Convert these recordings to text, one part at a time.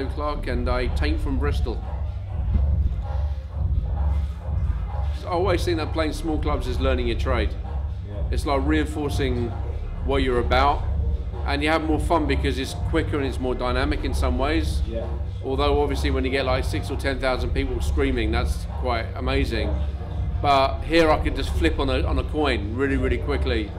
I'm Clarke and I taint from Bristol. I always think that playing small clubs is learning your trade. It's like reinforcing what you're about, and you have more fun because it's quicker and it's more dynamic in some ways. Although obviously when you get like 6,000 or 10,000 people screaming, that's quite amazing. But here I could just flip on a coin really quickly,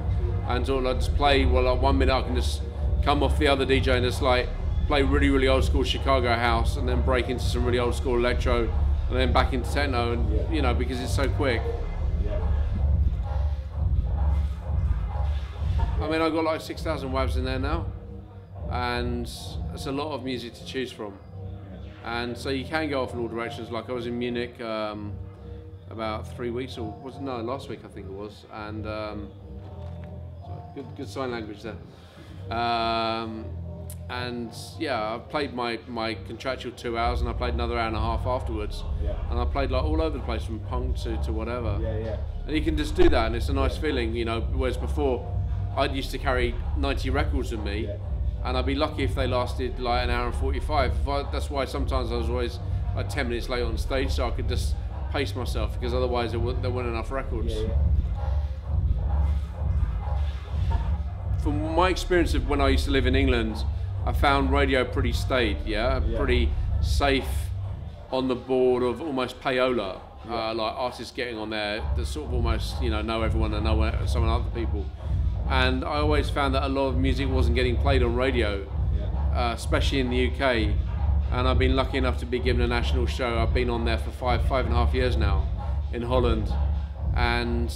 and sort of just play. Well, like 1 minute I can just come off the other DJ and just like play really old school Chicago house, and then break into some really old school electro, and then back into techno, and you know, because it's so quick. I mean, I've got like 6,000 WAVs in there now, and it's a lot of music to choose from. And so you can go off in all directions. Like I was in Munich about 3 weeks, or was it, no, last week I think it was, and good sign language there. And yeah, I played my contractual 2 hours, and I played another hour and a half afterwards. And I played like all over the place, from punk to whatever. And you can just do that, and it's a nice feeling, you know. Whereas before, I used to carry 90 records with me, and I'd be lucky if they lasted like an hour and 45. That's why sometimes I was always like 10 minutes late on stage, so I could just pace myself, because otherwise there weren't enough records. From my experience of when I used to live in England, I found radio pretty staid, pretty safe, on the board of almost payola, like artists getting on there that sort of almost, you know everyone and know some other people. And I always found that a lot of music wasn't getting played on radio, especially in the UK. And I've been lucky enough to be given a national show. I've been on there for five and a half years now in Holland. And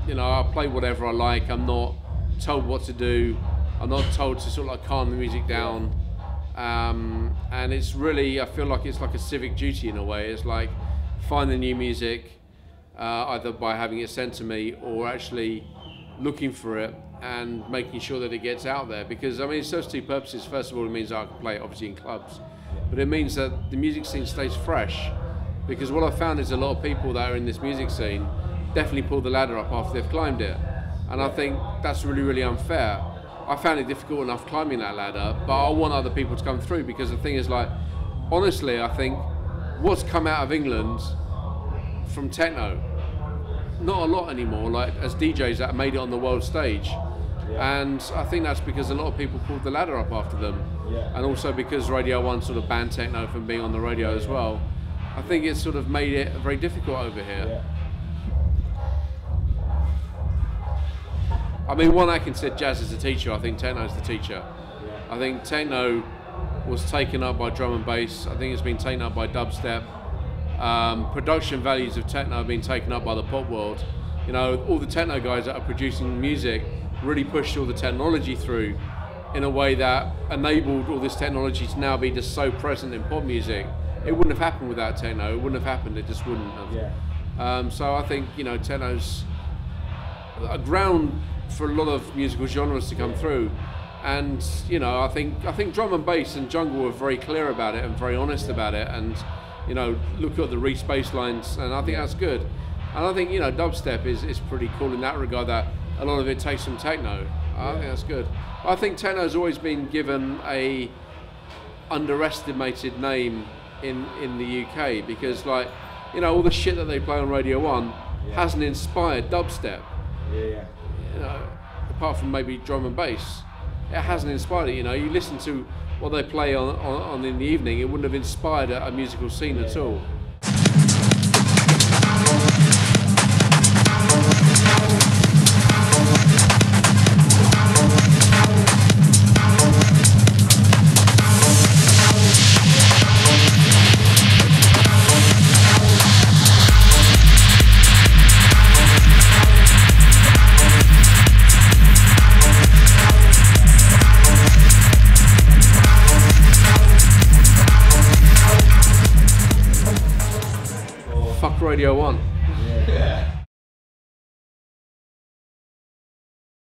you know, I play whatever I like. I'm not told what to do. I'm not told to sort of like calm the music down. And it's really, I feel like it's like a civic duty in a way. It's like finding new music, either by having it sent to me or actually looking for it and making sure that it gets out there. Because I mean, it serves two purposes. First of all, it means I can play it obviously in clubs, but it means that the music scene stays fresh. Because what I've found is a lot of people that are in this music scene definitely pull the ladder up after they've climbed it. And I think that's really unfair. I found it difficult enough climbing that ladder, but I want other people to come through, because the thing is, like, honestly, I think what's come out of England from techno, not a lot anymore, like as DJs that made it on the world stage. And I think that's because a lot of people pulled the ladder up after them. And also because Radio 1 sort of banned techno from being on the radio as well. I think it's sort of made it very difficult over here. I mean, one Atkins said jazz is the teacher, I think techno is the teacher. I think techno was taken up by drum and bass. I think it's been taken up by dubstep. Production values of techno have been taken up by the pop world. You know, all the techno guys that are producing music really pushed all the technology through in a way that enabled all this technology to now be just so present in pop music. It wouldn't have happened without techno. It wouldn't have happened. It just wouldn't have. So I think, you know, techno's a ground for a lot of musical genres to come through. And you know, I think drum and bass and jungle were very clear about it and very honest about it, and you know, look at the Reese bass lines, and I think that's good. And I think, you know, dubstep is pretty cool in that regard, that a lot of it takes from techno. I think that's good. I think techno's always been given a underestimated name in the UK, because, like, you know, all the shit that they play on Radio 1 hasn't inspired dubstep. You know, apart from maybe drum and bass, it hasn't inspired it. You know, you listen to what they play on in the evening, it wouldn't have inspired a musical scene at all. fuck Radio 1. Yeah.